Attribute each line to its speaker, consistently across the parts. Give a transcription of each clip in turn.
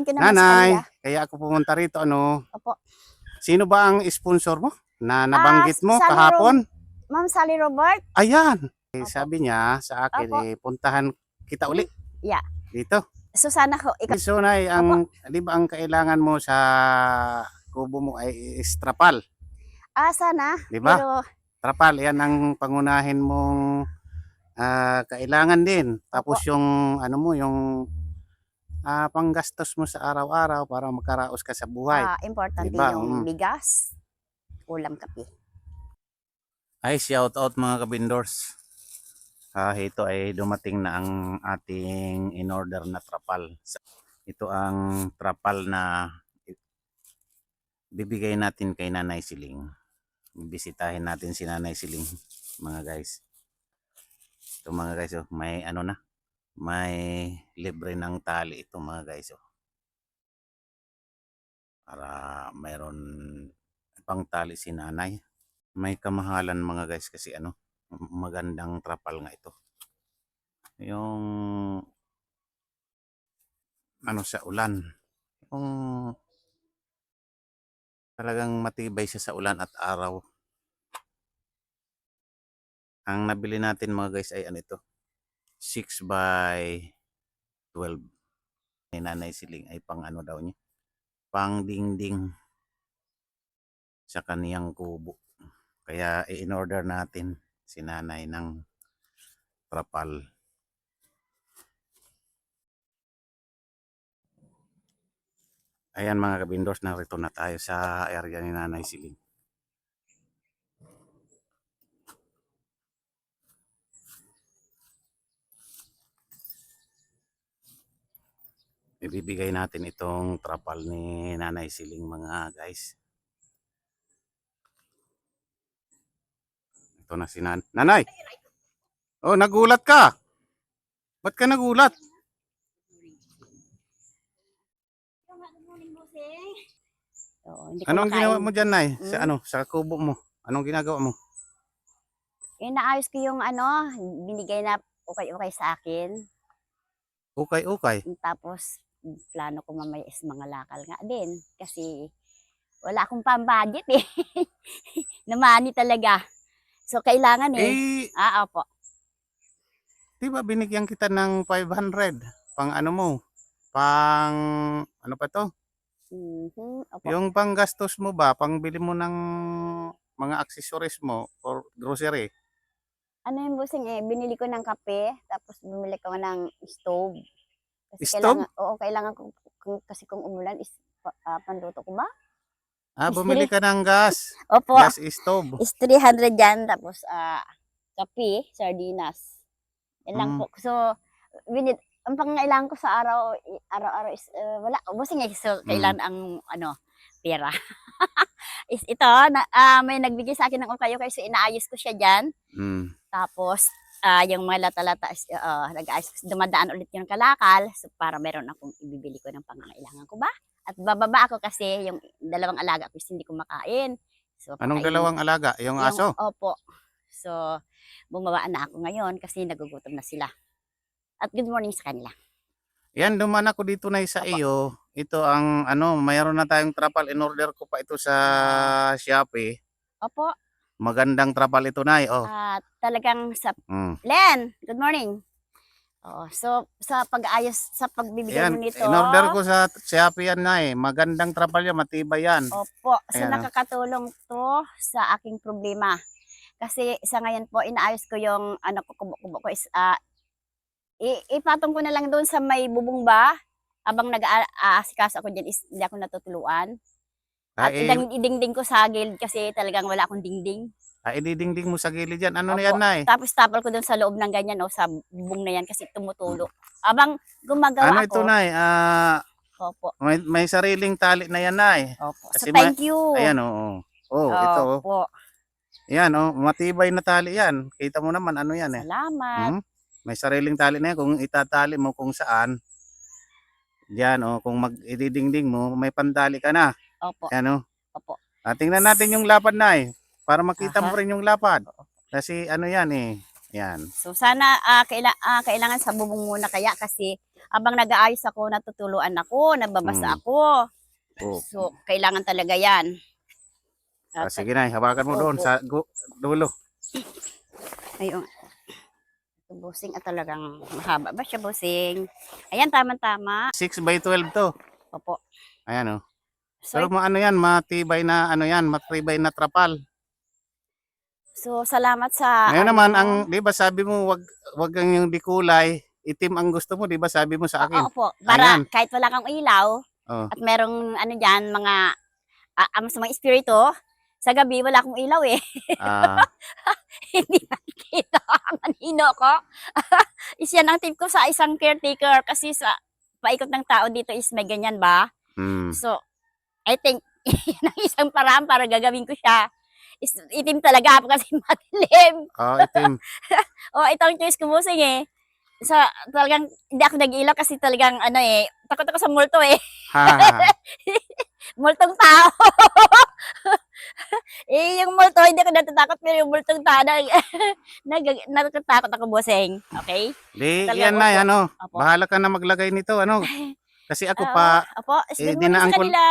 Speaker 1: Thank you naman sa
Speaker 2: Nanay,
Speaker 1: kanila.
Speaker 2: kaya ako pumunta rito, ano?
Speaker 1: Opo.
Speaker 2: Sino ba ang sponsor mo na nabanggit mo
Speaker 1: Sally
Speaker 2: kahapon?
Speaker 1: Ma'am Sally Robert.
Speaker 2: Ayan.
Speaker 1: Opo.
Speaker 2: Sabi niya sa akin,
Speaker 1: Opo.
Speaker 2: puntahan kita uli.
Speaker 1: Yeah.
Speaker 2: Dito.
Speaker 1: So sana ko
Speaker 2: So, Nay, di ba ang kailangan mo sa kubo mo ay trapal?
Speaker 1: sana.
Speaker 2: Di ba?
Speaker 1: Pero
Speaker 2: Trapal, yan ang pangunahin mong kailangan din. Tapos yung ano mo, yung panggastos mo sa araw-araw para makaraos ka sa buhay.
Speaker 1: importante
Speaker 2: Diba?
Speaker 1: yung bigas, ulam, kape.
Speaker 2: Ay, shout out mga kabindors. Ito ay dumating na ang ating in-order na trapal. Ito ang trapal na bibigay natin kay Nanay Siling. Bibisitahin natin si Nanay Siling, mga guys. Ito mga guys, may ano na. May libre ng tali ito mga guys. Para mayroon pang tali si Nanay. May kamahalan mga guys kasi ano, magandang trapal nga ito. Yung ano sa ulan. Yung talagang matibay siya sa ulan at araw. Ang nabili natin mga guys ay ano ito, 6 by 12. Ni Nanay Siling ay pang ano daw niya, pang dingding sa kaniyang kubo. Kaya i-order natin si Nanay ng trapal. Ayan mga kabindors, narito na tayo sa area ni Nanay Siling. Ibibigay natin itong trapal ni Nanay Siling mga guys. Ito na si Nanay. Oh, nagulat ka. Ba't ka nagulat? Anong ginawa mo dyan, Nay? Sa ano, sa kubo mo? Anong ginagawa mo?
Speaker 1: Inaayos ko yung binigay na ukay-ukay sa akin.
Speaker 2: Ukay-ukay.
Speaker 1: Tapos plano ko mamaya is mga lakal nga din kasi wala akong pambudget eh. Namani talaga. So kailangan opo.
Speaker 2: Di ba binigyan kita ng 500 pang ano mo? Pang ano pa to?
Speaker 1: Opo.
Speaker 2: Yung panggastos mo ba, pangbili mo ng mga accessories mo or grocery?
Speaker 1: Ano yung busing binili ko ng kape, tapos bumili ko ng stove. Kasi
Speaker 2: Stove?
Speaker 1: kailangan ko kasi kung umulan is panluto ko ba?
Speaker 2: Bumili ka ng gas.
Speaker 1: Opo.
Speaker 2: Gas stove.
Speaker 1: Is 300 yan, tapos kape, sardinas. Yan lang po. So, ang pangailangan ko sa araw-araw is wala. Busing so kailangan ang pera. Is ito, may nagbigay sa akin ng ukay-ukay, so inaayos ko siya dyan. Tapos, yung mga lata-lata, nag-ayos, dumadaan ulit yung kalakal, so para meron akong ibibili ko ng pangangailangan ko ba? At bababa ako kasi yung dalawang alaga ko hindi ko makain. So,
Speaker 2: anong dalawang alaga? Yung aso?
Speaker 1: Opo. So, bumaba na ako ngayon kasi nagugutom na sila. At good morning sa kanila.
Speaker 2: Yan, duman ako dito na sa iyo. Ito ang mayroon na tayong trapal. In-order ko pa ito sa Shopee.
Speaker 1: Opo.
Speaker 2: Magandang trapal ito, Nay.
Speaker 1: Talagang sa Len, good morning. So sa pag-ayos, sa pagbibigay mo nito.
Speaker 2: In-order ko sa Shopee yan, Nay. Magandang trapal yan, matibay yan.
Speaker 1: Opo. So nakakatulong to sa aking problema. Kasi sa ngayon po, inaayos ko yung kubo ko is ipatong ko na lang doon sa may bubong ba, abang nag-aasikaso ako dyan is hindi ako natutuluan. At idingding ko sa gilid kasi talagang wala akong dingding.
Speaker 2: Ididingding mo sa gilid yan. Ano na yan, Nay?
Speaker 1: Tapos tapal ko doon sa loob ng ganyan, sa bubong na yan kasi tumutulo. Abang gumagawa ako.
Speaker 2: Ito, Nay?
Speaker 1: Opo.
Speaker 2: May sariling tali na yan, Nay.
Speaker 1: Opo. So thank you.
Speaker 2: Ayan, ito.
Speaker 1: Opo.
Speaker 2: Yan, matibay na tali yan. Kita mo naman, ano yan eh.
Speaker 1: Salamat.
Speaker 2: May sariling tali na yan. Kung itatali mo kung saan, diyan, kung ididingding mo, may pantali ka na.
Speaker 1: Opo.
Speaker 2: Yan,
Speaker 1: Opo.
Speaker 2: Tingnan natin yung lapad na para makita mo rin yung lapad. Kasi ano yan Yan.
Speaker 1: So sana kailangan sa bubong muna kaya kasi habang nag-aayos ako, natutuluan ako, nababasa ako.
Speaker 2: Oh.
Speaker 1: So kailangan talaga 'yan.
Speaker 2: Sige na, hawakan mo doon
Speaker 1: Opo.
Speaker 2: sa dulo.
Speaker 1: Ayun. Ito, bossing at talagang mahaba ba siya, bossing? Ayan, tama-tama.
Speaker 2: 6 by 12 to.
Speaker 1: Opo.
Speaker 2: Ayan oh.
Speaker 1: So,
Speaker 2: Pero ano yan, matibay na ano yan, matibay na trapal.
Speaker 1: so salamat sa
Speaker 2: Ngayon
Speaker 1: ano,
Speaker 2: naman, 'di ba sabi mo wag kang yung dikulay, itim ang gusto mo, 'di ba sabi mo sa akin?
Speaker 1: opo, para
Speaker 2: Ayan.
Speaker 1: kahit wala kang ilaw
Speaker 2: Oh.
Speaker 1: at merong ano diyan, mga sa mga espiritu, sa gabi wala akong ilaw eh.
Speaker 2: Ah,
Speaker 1: Hindi nakikita ang anino ko. Is yan ang tip ko sa isang caretaker kasi sa paikot ng tao dito is may ganyan ba?
Speaker 2: mm.
Speaker 1: So, I think yan ang isang paraan para gagawin ko siya. Is, itim talaga ako kasi madilim.
Speaker 2: Oh, itim.
Speaker 1: Ito ang choice ko, bossing eh. Sa talagang hindi ako nag-ilaw kasi talagang ano eh, takot ako sa multo eh.
Speaker 2: Ha.
Speaker 1: Multong tao. Yung multo, hindi ako natatakot, pero yung multong tao, natatakot ako, bossing. Okay?
Speaker 2: Di,
Speaker 1: Talagang
Speaker 2: yan na,
Speaker 1: opo.
Speaker 2: ano.
Speaker 1: Opo.
Speaker 2: Bahala ka na maglagay nito, ano. Kasi ako
Speaker 1: Oo,
Speaker 2: pa,
Speaker 1: opo, good morning
Speaker 2: dinaan
Speaker 1: sa
Speaker 2: ko-
Speaker 1: kanila.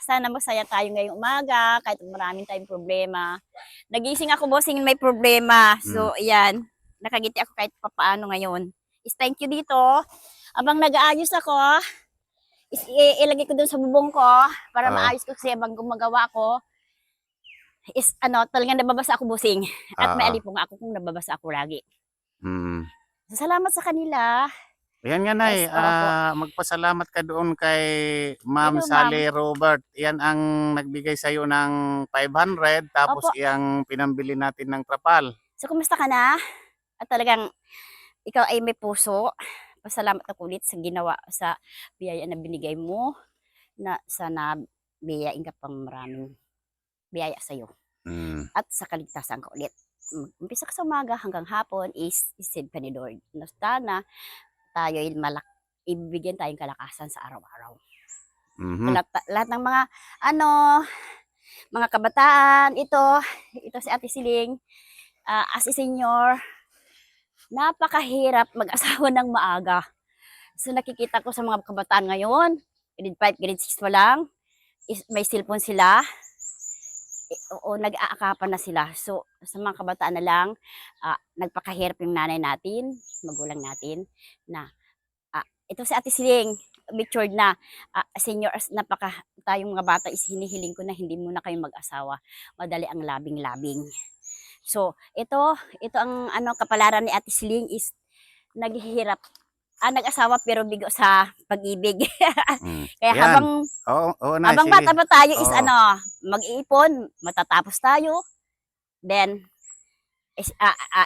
Speaker 1: Sana masaya tayo ngayong umaga, kahit maraming tayong problema. Nagising ako, bossing, may problema. So, yan. Nakagiti ako kahit papaano ngayon. Is thank you dito. Abang nag-aayos ako, ilagay ko dun sa bubong ko para maayos ko kasi abang gumagawa ako. Is ano, talagang nababasa ako, bossing. At may alipong ako kung nababasa ako lagi.
Speaker 2: Mm.
Speaker 1: So, salamat sa kanila.
Speaker 2: Ayan nga, Nay.
Speaker 1: Yes, opo.
Speaker 2: Magpasalamat ka doon kay Ma'am
Speaker 1: Hello,
Speaker 2: Sally Robert. Yan ang nagbigay sa'yo ng 500. Tapos
Speaker 1: Opo.
Speaker 2: iyang pinambili natin ng trapal.
Speaker 1: So, kumusta ka na? At talagang ikaw ay may puso. Pasalamat ako ulit sa ginawa, sa biyaya na binigay mo, na sana biyayain ka pang maraming biyaya sa'yo.
Speaker 2: Mm.
Speaker 1: At sa kaligtasan ka ulit. Umpisa ka sa umaga hanggang hapon is isid pa ni Lord. Sana tayo ay ibigyan tayong kalakasan sa araw-araw.
Speaker 2: Mhm.
Speaker 1: So, lahat ng mga mga kabataan, ito si Ate Siling, as a senior, napakahirap mag-asawa ng maaga. So nakikita ko sa mga kabataan ngayon, grade 5, grade 6 pa lang, may cellphone sila, o nag-aakapan na sila. So sa mga kabataan na lang, nagpakahirap yung nanay natin, magulang natin, na ito si Ate Siling, matured na, senior, tayong mga bata is hinihiling ko na hindi muna kayo mag-asawa. Madali ang labing-labing. So, ito ang kapalaran ni Ate Siling is naghihirap. Nag-asawa pero bigo sa pag-ibig. Kaya
Speaker 2: Yan.
Speaker 1: habang
Speaker 2: Nay,
Speaker 1: habang
Speaker 2: sige.
Speaker 1: bata pa tayo is
Speaker 2: Oo.
Speaker 1: mag-iipon, matatapos tayo, then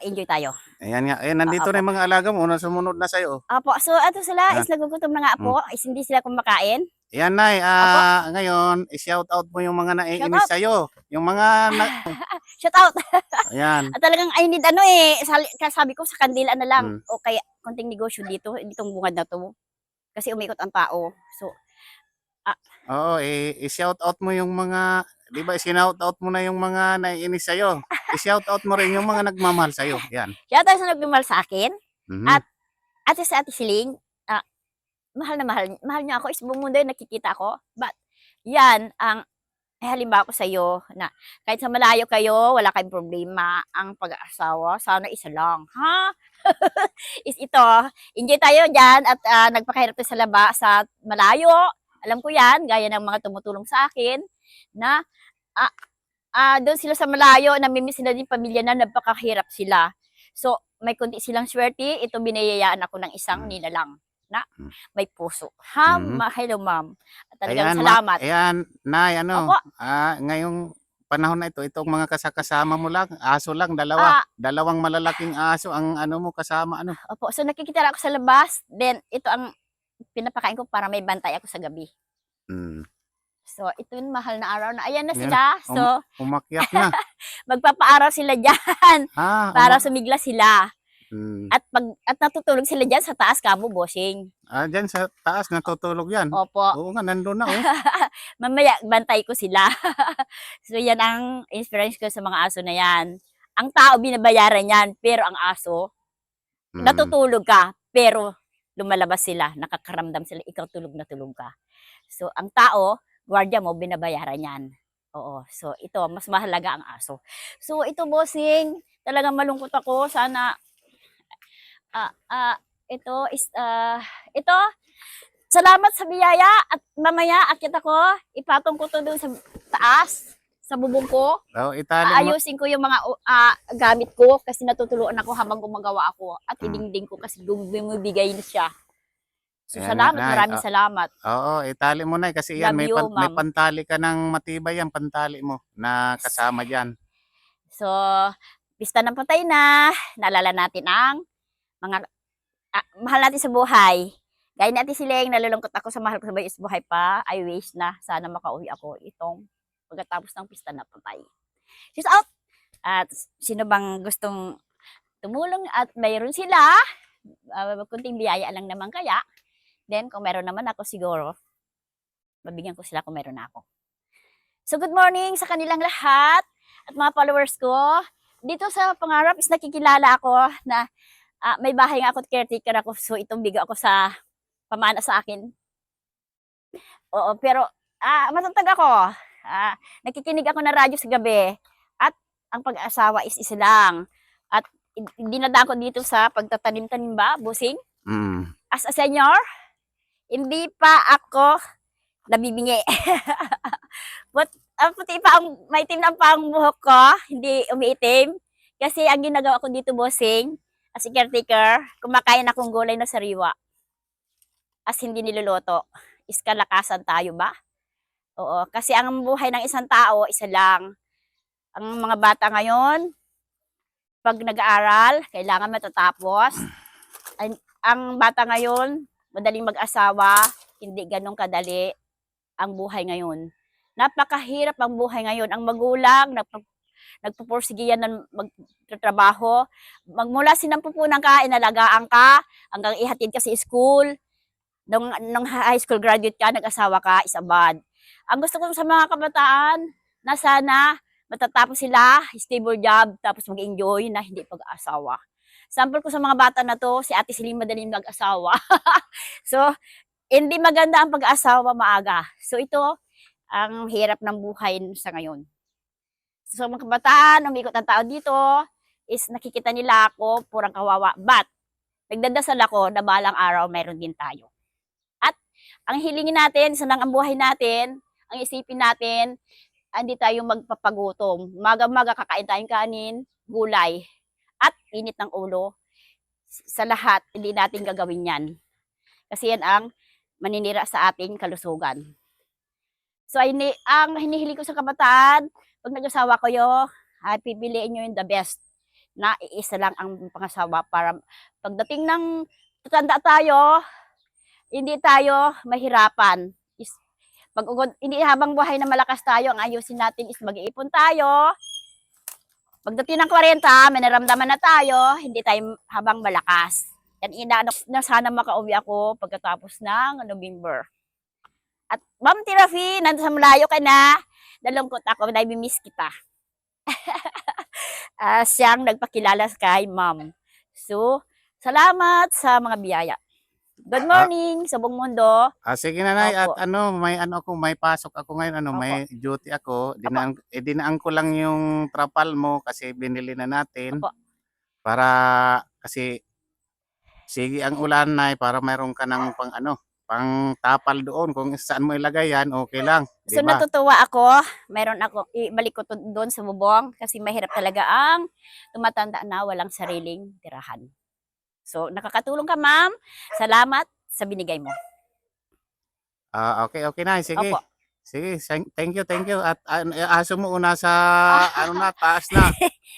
Speaker 1: enjoy tayo.
Speaker 2: Ayan nga. Nandito
Speaker 1: Opo.
Speaker 2: na yung mga alaga mo. Sumunod na sa'yo.
Speaker 1: Opo, so ato sila
Speaker 2: Yan.
Speaker 1: is nagugutom na nga po, is hindi sila kumakain.
Speaker 2: Yan, Nay. Ngayon, i-shout out mo yung mga naiinis
Speaker 1: Shout out.
Speaker 2: sa'yo. Yung mga...
Speaker 1: Shout out.
Speaker 2: Ayan.
Speaker 1: At talagang I need sabi ko sa kandila na lang, o kaya konting negosyo ditong bungad na to. Kasi umikot ang tao. So,
Speaker 2: Oo, i-shout out mo yung mga... Di ba, i-shout out mo na yung mga naiinis sa'yo. I-shout out mo rin yung mga nagmamahal sa'yo. Yan.
Speaker 1: shout out sa nagmamahal sa akin.
Speaker 2: Mhm.
Speaker 1: At sa Ate Siling, mahal na mahal niya ako, is buong mundo yung nakikita ko. But, yan, halimbawa ko sa'yo, na kahit sa malayo kayo, wala kayong problema, ang pag-aasawa, sana isa lang, ha? Is ito, enjoy tayo dyan, at nagpakahirap tayo sa malayo, alam ko yan, gaya ng mga tumutulong sa akin, na, doon sila sa malayo, namimiss sila din pamilya na nagpakahirap sila. So, may kunti silang swerte, ito binayayaan ako ng isang nilalang na may puso. Hello, ma'am. Talagang salamat.
Speaker 2: Ayan, Nay,
Speaker 1: Opo.
Speaker 2: ngayong panahon na ito, itong mga kasama mo lang, aso lang, dalawa. Dalawang malalaking aso ang mo kasama,
Speaker 1: Opo, so nakikita ako sa labas, then ito ang pinapakain ko para may bantay ako sa gabi.
Speaker 2: Mm.
Speaker 1: So, ito yung mahal na araw na, ayan na
Speaker 2: Yan.
Speaker 1: sila. So,
Speaker 2: Umakyat na.
Speaker 1: magpapaaraw sila dyan para sumigla sila.
Speaker 2: Mm.
Speaker 1: At natutulog sila dyan sa taas, kamo, bossing.
Speaker 2: Dyan sa taas, natutulog yan.
Speaker 1: Opo.
Speaker 2: Oo nga, nandun na,
Speaker 1: Mamaya, bantay ko sila. So, yan ang experience ko sa mga aso na yan. Ang tao binabayaran yan, pero ang aso,
Speaker 2: Mm.
Speaker 1: natutulog ka, pero lumalabas sila, nakakaramdam sila, ikaw tulog na tulog ka. So, ang tao, gwardiya mo, binabayaran yan. Oo. So, ito, mas mahalaga ang aso. So, ito, bossing, talagang malungkot ako. Sana, ito, salamat sa biyaya at mamaya akit ako, ipatong ko to doon sa taas, sa bubong ko.
Speaker 2: Oh, itali mo.
Speaker 1: Aayusin ko yung mga gamit ko kasi natutuluan ako habang gumagawa ako at idingding ko kasi bumibigay na siya. So,
Speaker 2: Ayan,
Speaker 1: salamat,
Speaker 2: Nay.
Speaker 1: maraming salamat.
Speaker 2: Oo, itali mo na kasi yan,
Speaker 1: Love
Speaker 2: may,
Speaker 1: you,
Speaker 2: may
Speaker 1: ma'am.
Speaker 2: pantali ka ng matibay yan, pantali mo na kasama dyan.
Speaker 1: So, pista ng patay na, naalala natin ang mga mahal natin sa buhay. Gaya natin siling, nalulungkot ako sa mahal ko sa buhay pa. I wish na sana makauwi ako itong pagkatapos ng pista ng patay. She's out! At sino bang gustong tumulong at mayroon sila, kunting biyaya lang naman kaya, then kung meron naman ako siguro, mabigyan ko sila kung meron ako. So good morning sa kanilang lahat at mga followers ko. Dito sa Pangarap is nakikilala ako na may bahay nga ako at caretaker ako. So itong bigo ako sa pamana sa akin. Oo, pero matatag ako. Nakikinig ako ng radyo sa gabi. At ang pag-asawa is isa lang. At dinadaan ko dito sa pagtatanim-tanim ba, busing?
Speaker 2: Mm.
Speaker 1: As a senior, hindi pa ako nabibingi. But puti pa ang maitim na pang buhok ko, hindi umiitim. Kasi ang ginagawa ko dito, bossing, as a caretaker, kumakain akong gulay na sariwa. As hindi niluluto. Is kalakasan tayo ba? Oo, kasi ang buhay ng isang tao, isa lang. Ang mga bata ngayon, pag nag-aaral, kailangan matatapos. Ang bata ngayon, madaling mag-asawa, hindi ganun kadali ang buhay ngayon. Napakahirap ang buhay ngayon. Ang magulang, nagpupursige yan ng magtrabaho. Magmula sinampupunan ka, inalagaan ka, hanggang ihatid ka sa school. Nung high school graduate ka, nag-asawa ka, is abad. Ang gusto ko sa mga kabataan, na sana matatapos sila, stable job, tapos mag-enjoy na hindi pag-asawa. Sample ko sa mga bata na to, si Ate Celine madaling mag-asawa. So, hindi maganda ang pag-asawa maaga. So, ito, ang hirap ng buhay sa ngayon. So, mga kabataan, umikot ang tao dito, is nakikita nila ako, purang kawawa. But, nagdadasal ako na balang araw, mayroon din tayo. At, ang hilingin natin, isa lang ang buhay natin, ang isipin natin, hindi tayo magpapagutom. Maga-maga kakain tayong kanin, gulay, at init ng ulo. Sa lahat, hindi natin gagawin yan. Kasi yan ang maninira sa ating kalusugan. So, ang hinihili ko sa kabataan, pag nag-asawa kayo, pipiliin nyo yung the best na iisa lang ang pangasawa para pagdating ng tutanda tayo, hindi tayo mahirapan. Hindi habang buhay na malakas tayo, ang ayusin natin is mag-iipon tayo. Pagdating ng 40, may naramdaman na tayo, hindi tayo habang malakas. Yan inaano na sana makauwi ako pagkatapos ng November. At Ma'am Tirafi, nandun sa malayo ka na, nalungkot ako, nai-miss kita. Siyang nagpakilala kay Ma'am. So, salamat sa mga biyaya. Good morning sa buong mundo.
Speaker 2: Sige na, Nay.
Speaker 1: Opo.
Speaker 2: At may pasok ako ngayon,
Speaker 1: Opo.
Speaker 2: may duty ako. Dinaan ko lang yung trapal mo kasi binili na natin.
Speaker 1: Opo.
Speaker 2: Para, kasi, sige ang ulan, Nay, para mayroon ka ng pang tapal doon. Kung saan mo ilagay yan, okay lang.
Speaker 1: So,
Speaker 2: Diba?
Speaker 1: natutuwa ako. Meron ako, ibalik ko doon sa bubong kasi mahirap talaga ang tumatanda na walang sariling tirahan. So, nakakatulong ka, Ma'am. Salamat sa binigay mo.
Speaker 2: Okay, Nay. Sige.
Speaker 1: Opo.
Speaker 2: Sige, thank you. At aso mo una sa, taas na.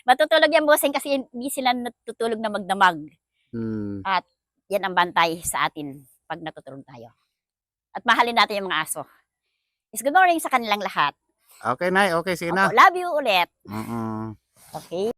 Speaker 1: Matutulog yan, bossing, kasi hindi sila natutulog na magdamag. At yan ang bantay sa atin pag natutulog tayo. At mahalin natin yung mga aso. Good morning sa kanilang lahat.
Speaker 2: Okay, Nay. Okay, sige
Speaker 1: Opo,
Speaker 2: na.
Speaker 1: love you ulit.
Speaker 2: Mm-mm.
Speaker 1: Okay.